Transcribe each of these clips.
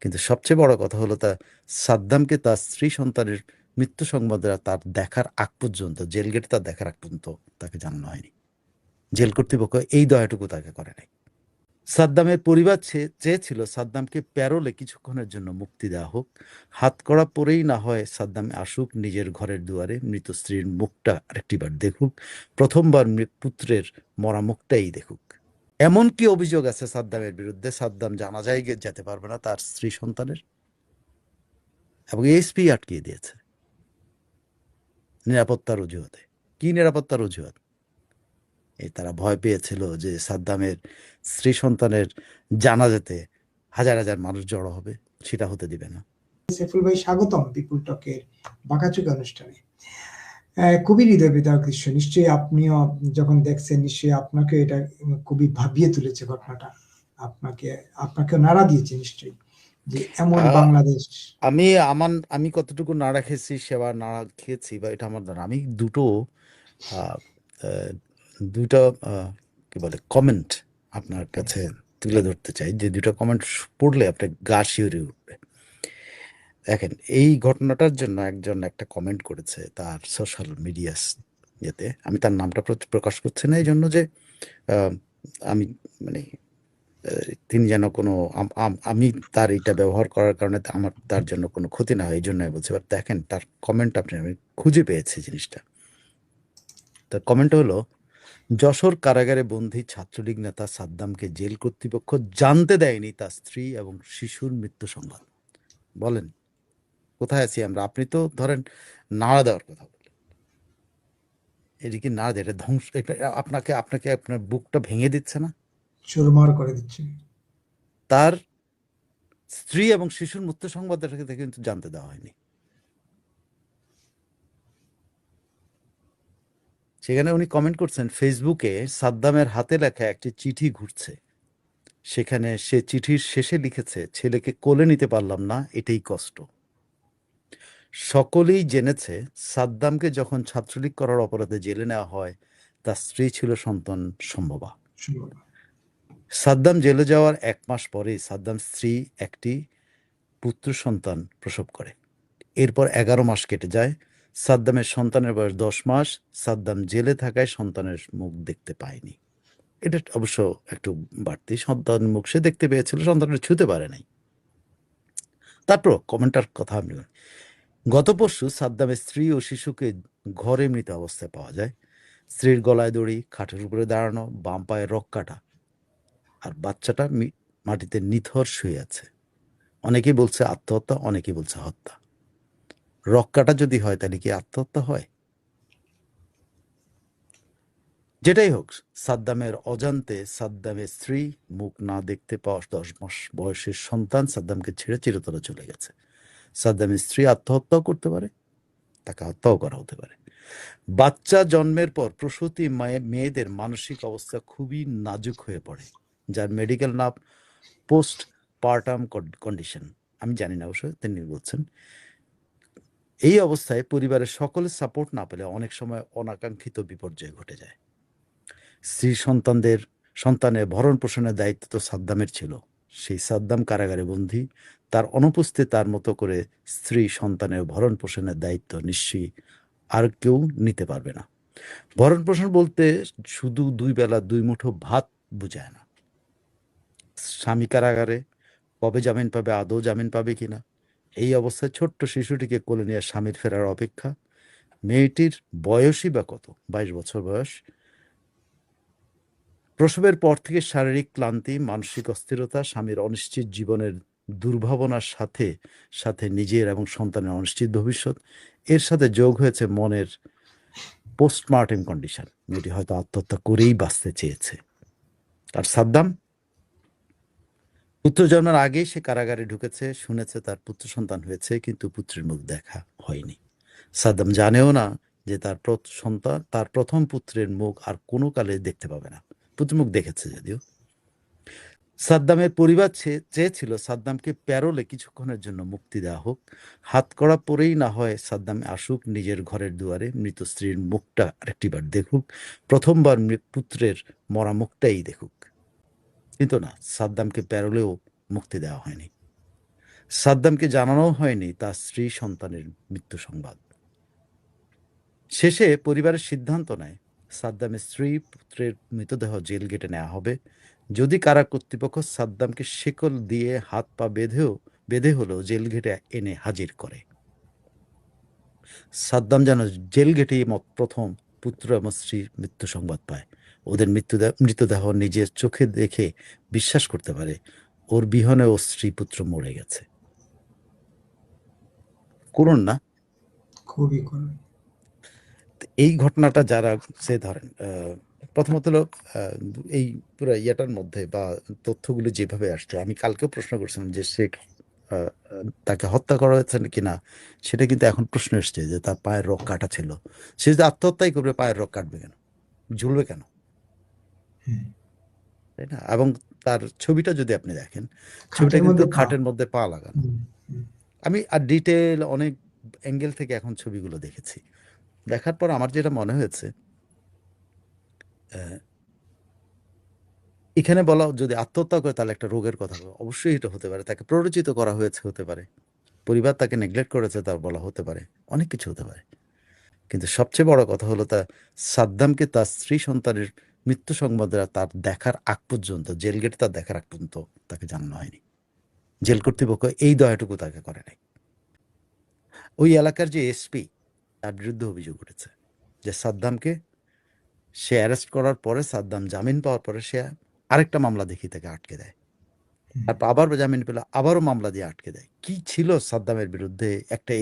কিন্তু সবচেয়ে বড় কথা হলো সাদ্দামকে তার স্ত্রী সন্তানের মৃত্যু সংবাদটা তার দেখার আগ পর্যন্ত, জেল গেটে তার দেখার আগ পর্যন্ত তাকে জানানো হয়নি। জেল কর্তৃপক্ষ এই দয়াটুকু তাকে করে নাই। সাদ্দামের পরিবার চেয়েছিল সাদ্দামকে প্যারোলে কিছুক্ষণের জন্য মুক্তি দেওয়া হোক, হাতকড়া পরেই না হয় সাদ্দাম আসুক নিজের ঘরের দুয়ারে, মৃত স্ত্রীর মুখটা আরেকটিবার দেখুক, প্রথমবার পুত্রের মরা মুখটাই দেখুক। এমন কি অভিযোগ আছে সাদ্দামের বিরুদ্ধে? সাদ্দাম জানাজায় যেতে পারবে না তার স্ত্রী সন্তানের, এবং এসপি আটকিয়ে দিয়েছে নিরাপত্তার অজুহাতে। কি নিরাপত্তার অজুহাত? এই তারা ভয় পেয়েছিল যে সাদ্দামের স্ত্রী সন্তানের জানাজাতে হাজার হাজার মানুষ জড়ো হবে, সেটা হতে দিবে না। সাইফুল ভাই, স্বাগতম বিপুল টকের বাঁকাচুকা অনুষ্ঠানে। খুবই হৃদয় বিদারক দৃশ্য। নিশ্চয়ই আপনিও যখন দেখছেন, নিশ্চয়ই আপনাকে এটা খুবই ভাবিয়ে তুলেছে ঘটনাটা, আপনাকে নাড়া দিয়েছে নিশ্চয়ই, যে এমন বাংলাদেশ। আমি কতটুকু নাড়া খেয়েছি, সেবা নাড়া খেয়েছি বা এটা আমার ধারণা। আমি দুটো কি বলে কমেন্ট আপনার কাছে তুলে ধরতে চাই, যে দুটো কমেন্ট পড়লে আপনার গা শিউরে উঠবে। দেখেন, এই ঘটনাটার জন্য একজন একটা কমেন্ট করেছে তার সোশ্যাল মিডিয়া ইয়েতে। আমি তার নামটা প্রকাশ করছি না এই জন্য যে আমি মানে তিনি যেন কোনো আমি তার এটা ব্যবহার করার কারণে আমার তার জন্য কোনো ক্ষতি না হয়, এই জন্য আমি বলছি। এবার দেখেন তার কমেন্ট, আমি খুঁজে পেয়েছি জিনিসটা। তার কমেন্ট হলো, যশোর কারাগারে বন্দী ছাত্রলীগ নেতা সাদ্দামকে জেল কর্তৃপক্ষ জানতে দেয়নি তার স্ত্রী এবং শিশুর মৃত্যু সংবাদ। বলেন কোথায় আছি আমরা? আপনি তো ধরেন নাড়া দেওয়ার কথা বললেন, এদিকে না দেয়, এটা ধ্বংস, এটা আপনাকে আপনার বুকটা ভেঙে দিচ্ছে না? চুরমার করে দিচ্ছে। তার স্ত্রী এবং শিশুর মৃত্যু সংবাদটা কিন্তু জানতে দেওয়া হয়নি। সেখানে উনি কমেন্ট করছেন, ফেসবুকে সাদ্দামের হাতে লেখা একটি চিঠি ঘুরছে, সেখানে সে চিঠির শেষে লিখেছে, ছেলেকে কোলে নিতে পারলাম না, এটাই কষ্ট। সকলেই জেনেছে সাদ্দামকে যখন ছাত্রলীগ করার অপরাধে জেলে নেওয়া হয়, তার স্ত্রী ছিল সন্তান সম্ভবা। সাদ্দাম জেলে যাওয়ার 1 মাস পরেই সাদ্দাম স্ত্রী একটি পুত্র সন্তান প্রসব করে। এরপর 11 মাস কেটে যায়। সাদ্দামের সন্তানের বয়স 10 মাস। সাদ্দাম জেলে থাকায় সন্তানের মুখ দেখতে পায়নি। এটা অবশ্য একটু বাড়তি। সন্তানের মুখ সে দেখতে পেয়েছিল, সন্তানের ছুঁতে পারে নাই। তারপর কমেন্টার কথা আমি, গত পরশু সাদ্দামের স্ত্রী ও শিশুকে ঘরে মৃত অবস্থায় পাওয়া যায়। স্ত্রীর গলায় দড়ি, খাটের উপরে দাঁড়ানো, বাম পায়ে রক কাটা, আর বাচ্চাটা মাটিতে নিথর শুয়ে আছে। অনেকেই বলছে আত্মহত্যা, অনেকেই বলছে হত্যা। রক কাটা যদি হয় তাহলে কি আত্মহত্যা হয়? যেটাই হোক, সাদ্দামের অজান্তে সাদ্দামের স্ত্রী মুখ না দেখতে পাওয়া 10 মাস বয়সের সন্তান সাদ্দামকে ছেড়ে চিরতরে চলে গেছে। সাদ্দামের স্ত্রী আত্মহত্যাও করতে পারে, তাকে হত্যাও করা হতে পারে। বাচ্চা জন্মের পর প্রসূতি মেয়েদের মানসিক অবস্থা খুবই নাজুক হয়ে পড়ে, যার মেডিকেল নাম পোস্ট পার্টাম কন্ডিশন। আমি জানি না অবশ্য, তিনি বলছেন। এই অবস্থায় পরিবারের সকলের সাপোর্ট না পেলে অনেক সময় অনাকাঙ্ক্ষিত বিপর্যয় ঘটে যায়। স্ত্রী সন্তানের ভরণ পোষণের দায়িত্ব তো সাদ্দামের ছিল। সেই সাদ্দাম কারাগারে বন্দী, তার অনুপস্থিতি তার মতো করে স্ত্রী সন্তানের ভরণ পোষণের দায়িত্ব নিশ্চয়ই আর কেউ নিতে পারবে না। ভরণ পোষণ বলতে শুধু 2 বেলা 2 মুঠো ভাত বুঝায় না। স্বামী কারাগারে, কবে জামিন পাবে, আদৌ জামিন পাবে কিনা, এই অবস্থায় ছোট্ট শিশুটিকে কোলে নিয়ে স্বামীর ফেরার অপেক্ষা। মেয়েটির বয়সই বা কত, 22 বছর বয়স। প্রসবের পর থেকে শারীরিক ক্লান্তি, মানসিক অস্থিরতা, স্বামীর অনিশ্চিত জীবনের দুর্ভাবনার সাথে সাথে নিজের এবং সন্তানের অনিশ্চিত ভবিষ্যৎ, এর সাথে যোগ হয়েছে মনের পোস্টমার্টেম কন্ডিশন। মেয়েটি হয়তো আত্মহত্যা করেই বাঁচতে চেয়েছে। আর সাদ্দাম পুত্র জন্মের আগেই সে কারাগারে ঢুকেছে, শুনেছে তার পুত্র সন্তান হয়েছে, কিন্তু পুত্রের মুখ দেখা হয়নি। সাদ্দাম জানেও না যে তার প্রথম পুত্রের মুখ আর কোনো কালে দেখতে পাবে না। পুত্র মুখ দেখেছে যদিও। সাদ্দামের পরিবার চেয়েছিল সাদ্দামকে প্যারোলে কিছুক্ষণের জন্য মুক্তি দেওয়া হোক, হাতকড়া পরেই না হয় সাদ্দাম আসুক নিজের ঘরের দুয়ারে, মৃত স্ত্রীর মুখটা আরেকটিবার দেখুক, প্রথমবার পুত্রের মরা মুখটাই দেখুক। কিন্তু না, সাদ্দামকে প্যারোলেও মুক্তি দেওয়া হয়নি। সাদ্দামকে জানানো হয়নি তার স্ত্রী সন্তানের মৃত্যু সংবাদ। শেষে পরিবারের সিদ্ধান্ত নেয় সাদ্দামের স্ত্রী পুত্রের মৃতদেহ জেল গেটে নেওয়া হবে, যদি কারা কর্তৃপক্ষ সাদ্দামকে শেকল দিয়ে হাত পা বেঁধে হলেও জেল গেটে এনে হাজির করে। সাদ্দাম যেন জেল গেটেই প্রথম পুত্র এবং স্ত্রীর মৃত্যু সংবাদ পায়, ওদের মৃতদেহ নিজের চোখে দেখে বিশ্বাস করতে পারে ওর বিহনে ও স্ত্রী পুত্র মরে গেছে। করুন না? খুবই করুণ। এই ঘটনাটা যারা সে ধরেন প্রথমত হলো এই পুরো ইয়েটার মধ্যে বা তথ্যগুলো যেভাবে আসছে, আমি কালকেও প্রশ্ন করছিলাম যে সে তাকে হত্যা করা হয়েছে কিনা, সেটা কিন্তু এখন প্রশ্ন এসছে যে তার পায়ের রক কাটা ছিল। সে যদি আত্মহত্যাই করবে, পায়ের রক কাটবে কেন, ঝুলবে কেন, তাই না? এবং তার ছবিটা যদি আপনি দেখেন, ছবিটা কিন্তু খাটের মধ্যে পা লাগানো। আমি আর ডিটেল অনেক অ্যাঙ্গেল থেকে এখন ছবিগুলো দেখেছি, দেখার পর আমার যেটা মনে হয়েছে, এখানে বলা যদি আত্মহত্যা করে তাহলে একটা রোগের কথা বলে, অবশ্যই এটা হতে পারে, তাকে প্ররোচিত করা হয়েছে হতে পারে, পরিবার তাকে নেগলেক্ট করেছে তার বলা হতে পারে, অনেক কিছু হতে পারে। কিন্তু সবচেয়ে বড় কথা হলো সাদ্দামকে তার স্ত্রী সন্তানের মৃত্যু সংবাদটা তার দেখার আগ পর্যন্ত, জেল গেটে তার দেখার আগ পর্যন্ত তাকে জানানো হয়নি। জেল কর্তৃপক্ষ এই দয়াটুকু তাকে করে নাই। ওই এলাকার যে এসপি, তার বিরুদ্ধে অভিযোগ উঠেছে যে সাদ্দামকে সে অ্যারেস্ট করার পরে, সাদ্দাম জামিন পাওয়ার পরে সে আরেকটা মামলা দেখি তাকে আটকে দেয়, তারপর আবার জামিন পেল, আবারও মামলা দিয়ে আটকে দেয়। কি ছিল সাদ্দামের বিরুদ্ধে? একটা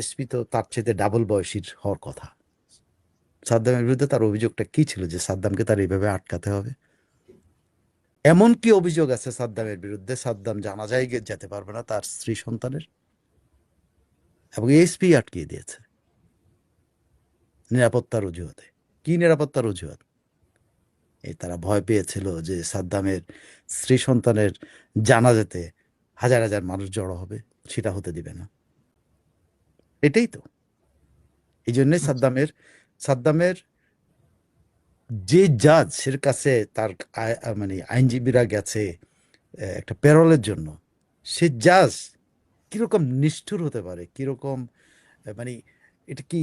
এসপি তো তার চেয়ে ডাবল বয়সীর হওয়ার কথা। সাদ্দামের বিরুদ্ধে তার অভিযোগটা কি ছিল যে সাদ্দামকে তার এইভাবে আটকাতে হবে? এমন কি অভিযোগ আছে সাদ্দামের বিরুদ্ধে, সাদ্দাম জানাজায় যেতে পারবে না তার স্ত্রী সন্তানের, এবং এসপি আটকিয়ে দিয়েছে নিরাপত্তার অজুহাতে। কি নিরাপত্তার অজুহাত? এই তারা ভয় পেয়েছিল যে সাদ্দামের স্ত্রী সন্তানের জানাজাতে হাজার হাজার মানুষ জড়ো হবে, সেটা হতে দিবে না। এটাই তো। এই জন্যই সাদ্দামের যে জাজ এর কাছে তার মানে আইনজীবীরা গেছে একটা প্যারোলের জন্য, সে জাজ কিরকম নিষ্ঠুর হতে পারে, কিরকম মানে এটা কি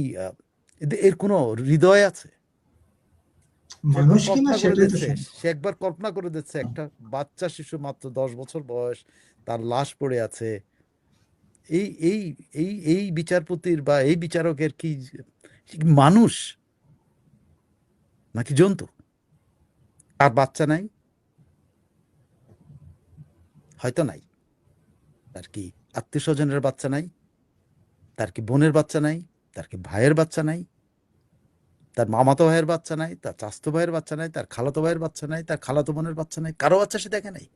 এর কোনো হৃদয় আছে? মানুষ কিনা সেটাই তো সে একবার কল্পনা করে দিচ্ছে একটা বাচ্চা শিশু, মাত্র 10 বছর বয়স, তার লাশ পড়ে আছে। এই এই এই এই বিচারপতির বা এই বিচারকের কি মানুষ নাকি জন্তু? তার বাচ্চা নাই? হয়তো নাই। তার কি আত্মীয় স্বজনের বাচ্চা নাই? তার কি বোনের বাচ্চা নাই? তার কি ভাইয়ের বাচ্চা নাই? তার মামাতো ভাইয়ের বাচ্চা নাই? তার চাচাতো ভাইয়ের বাচ্চা নাই? তার খালাতো ভাইয়ের বাচ্চা নাই? তার খালাতো বোনের বাচ্চা নাই? কারো বাচ্চা সে দেখে নাই?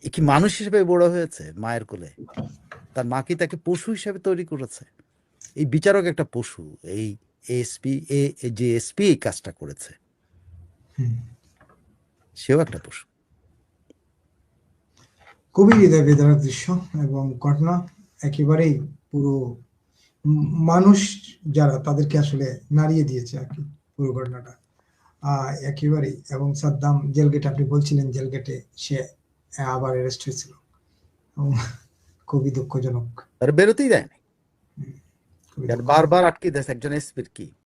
এ কি মানুষ হিসেবে বড় হয়েছে মায়ের কোলে? তার মা কি তাকে পশু হিসেবে তৈরি করেছে? এই বিচারক একটা পশু। এই যে এসপি এই কাজটা করেছে, সেও একটা পশু। খুবই হৃদয় বিদারক দৃশ্য এবং ঘটনা, একেবারেই পুরো মানুষ যারা তাদেরকে আসলে নাড়িয়ে দিয়েছে আর কি পুরো ঘটনাটা একেবারেই। এবং সাদ্দাম জেল গেটে, আপনি বলছিলেন জেল গেটে সে আবার অ্যারেস্ট হয়েছিল, খুবই দুঃখজনক। তার বেরোতেই দেয় না, বারবার আটকে দিয়েছে একজন এসপির কি